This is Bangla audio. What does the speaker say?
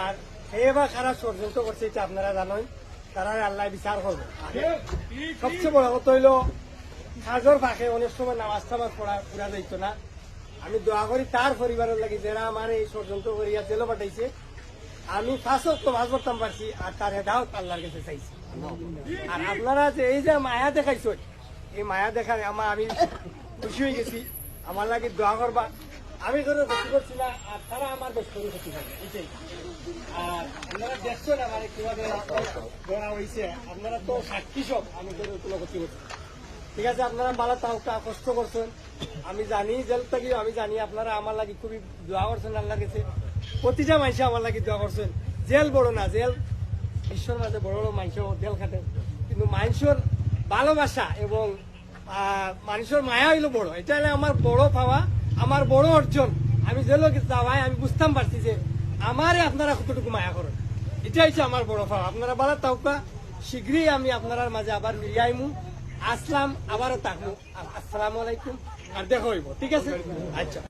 আর এবার কারা ষড়যন্ত্র করছে এটা আপনারা জানেন, তারা আল্লাহ বিচার করবে। সবচেয়ে বড় কথা হইল কাজর ফাঁকে অনেক সময় নামাজ টামাজ পড়া পুরা যাইত না। আমি দোয়া করি তার পরিবারের লাগি যারা আমার এই ষড়যন্ত্র করিয়া জেলে পাঠাইছে, আমি ফাঁসক তো মাছ পড়তাম পারছি আর তার হেদায়ত আল্লাহর কাছে চাইছি। আর আপনারা যে এই যে মায়া দেখাইছো, এই মায়া দেখার আমি খুশি হয়ে গেছি। আমার লাগে দোয়া করবা, আমি কোনো ক্ষতি করছি না আর তারা আমার বেশ করে ক্ষতি করে এটাই। আর আপনারা দেখছেন আমার কিভাবে ধরা হয়েছে, আপনারা তো সাক্ষী সব, আমি কোনো ক্ষতি করছি। ঠিক আছে, আপনারা ভালো তাও কষ্ট করছেন, আমি জানি জেল থেকে, আমি জানি আপনারা আমার লাগে খুবই দোয়া করছেন আল্লাহর কাছে। প্রতিটা মানুষ আমার লাগে দোয়া করছেন। জেল বড় না, জেল ঈশ্বর মাঝে বড় বড় মানুষ জেল খাটে, কিন্তু মানুষের ভালোবাসা এবং মানুষের মায়া হইলো বড়। এটা হলে আমার বড় পাওয়া, আমার বড় অর্জন। আমি জেলও যাওয়াই আমি বুঝতাম পারছি যে আমারে আপনারা কতটুকু মায়া করেন, এটা হচ্ছে আমার বড় পাওয়া। আপনারা ভালো তাওকা, শীঘ্রই আমি আপনার মাঝে আবার ফিরে আইমু। আসলাম, আবারও থাকবো। আসসালামু আলাইকুম, আর দেখা হইব। ঠিক আছে, আচ্ছা।